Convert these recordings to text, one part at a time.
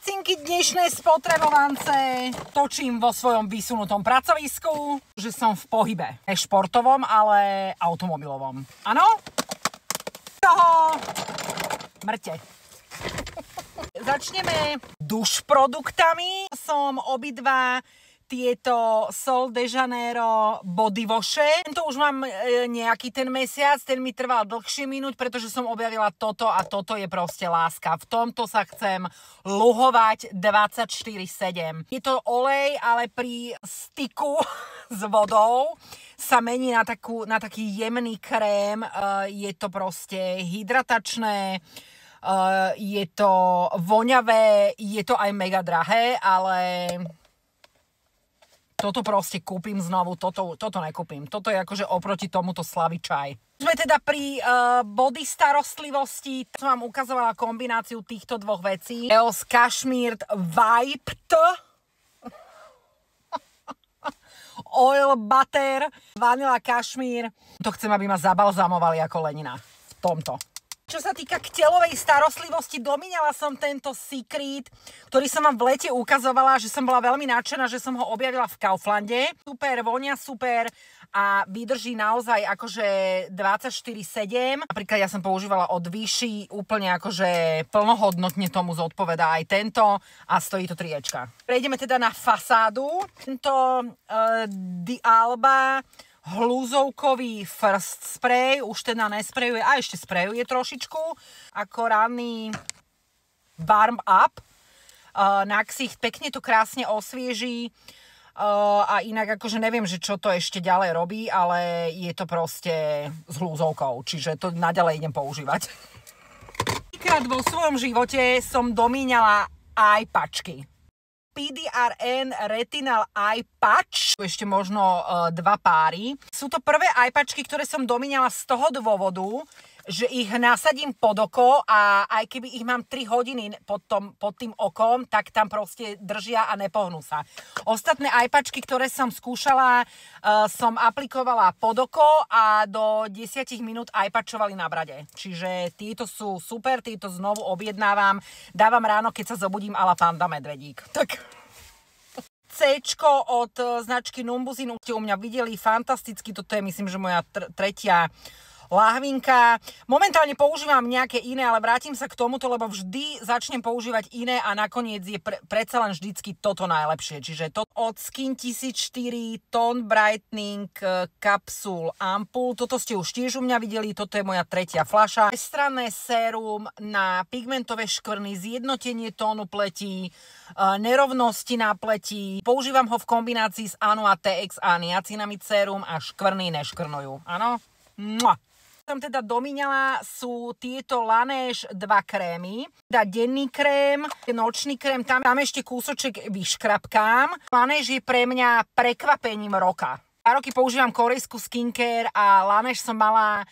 Kuracinky dnešné spotrebovance točím vo svojom vysunutom pracovisku, že som v pohybe. Ne športovom, ale automobilovom. Áno? Toho mŕte. Začneme duš produktami. Som obidva tieto Sol de Janeiro body washe. Tento už mám nejaký ten mesiac, ten mi trval dlhšie minúť, pretože som objavila toto a toto je proste láska. V tomto sa chcem luhovať 24/7. Je to olej, ale pri styku s vodou sa mení na taký jemný krém. Je to proste hydratačné, je to voňavé, je to aj mega drahé, ale toto proste kúpim znovu, toto nekúpim. Toto je akože oproti tomuto slavičaj. Sme teda pri body starostlivosti. Som vám ukazovala kombináciu týchto dvoch vecí. Eos Cashmere Wiped Oil Butter Vanilla Cashmere. To chcem, aby ma zabalzamovali ako Lenina. V tomto. Čo sa týka k telovej starostlivosti, domínala som tento Secret, ktorý som vám v lete ukazovala, že som bola veľmi nadšená, že som ho objavila v Kauflande. Super, vonia super a vydrží naozaj akože 24/7. Napríklad ja som používala od Vichy, úplne akože plnohodnotne tomu zodpovedá aj tento a stojí to 3 €. Prejdeme teda na fasádu. Tento The Alba hlúzovkový first spray, už teda nesprejuje, a ešte sprejuje trošičku, ako ranný warm up na ksicht, pekne to krásne osvieží a inak akože neviem, že čo to ešte ďalej robí, ale je to proste s hlúzovkou, čiže to naďalej idem používať. Prvýkrát vo svojom živote som domíňala eye patchky. PDRN Retinal Eye Patch, ešte možno 2 páry. Sú to prvé eye patchky, ktoré som domíňala z toho dôvodu, že ich nasadím pod oko a aj keby ich mám 3 hodiny pod tým okom, tak tam proste držia a nepohnú sa. Ostatné eye patchky, ktoré som skúšala, som aplikovala pod oko a do 10 minút eye patchovali na brade. Čiže títo sú super, títo znovu objednávam. Dávam ráno, keď sa zobudím a la Panda Medvedík. Tak C-čko od značky Numbuzin ste u mňa videli, fantasticky, toto je myslím, že moja tretia lahvinka. Momentálne používam nejaké iné, ale vrátim sa k tomuto, lebo vždy začnem používať iné a nakoniec je predsa len vždycky toto najlepšie. Čiže to od Skin 1004 Tone Brightening Capsule Ampule. Toto ste už tiež u mňa videli, toto je moja tretia fľaša. Bestranné sérum na pigmentové škvrny, zjednotenie tónu pleti, nerovnosti na pleti. Používam ho v kombinácii s Anua TX a niacinamid sérum a škvrny neškvrnujú. Áno? Mua. Som teda domíňala, sú tieto Laneige 2 krémy. Teda denný krém, nočný krém, tam ešte kúsoček vyškrapkám. Laneige je pre mňa prekvapením roka. 2 roky používam korejskú skincare a Laneige som mala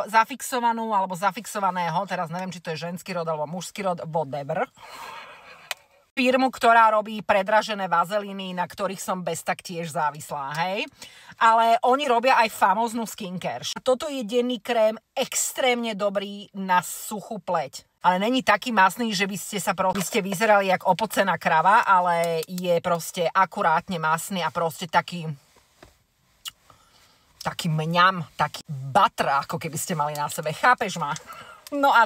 zafixovanú alebo zafixovaného, teraz neviem, či to je ženský rod alebo mužský rod, whatever. Firmu, ktorá robí predražené vazeliny, na ktorých som bez tak tiež závislá, hej. Ale oni robia aj famóznu skincare. Toto je denný krém extrémne dobrý na suchú pleť. Ale není taký masný, že by ste vyzerali jak opocená krava, ale je proste akurátne masný a proste taký mňam, taký batr, ako keby ste mali na sebe. Chápeš ma? No a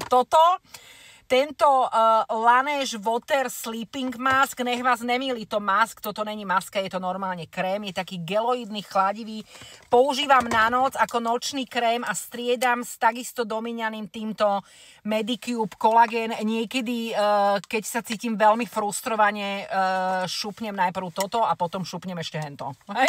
tento Laneige Water Sleeping Mask, nech vás nemýli, to mask, toto není maska, je to normálne krém, je taký geloidný, chladivý. Používam na noc ako nočný krém a striedam s takisto domíňaným týmto Medicube Collagen. Niekedy, keď sa cítim veľmi frustrovane, šupnem najprv toto a potom šupnem ešte hento. Hej?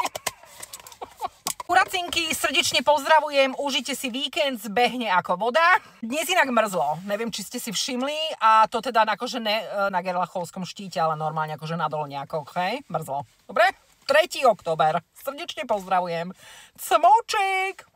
Kuracinky, srdečne pozdravujem, užite si víkend, zbehne ako voda. Dnes inak mrzlo, neviem, či ste si všimli, a to teda akože na Gerlachovskom štíte, ale normálne akože na Dolniakoch, hej, mrzlo. Dobre? 3. október, srdečne pozdravujem. Cmočík!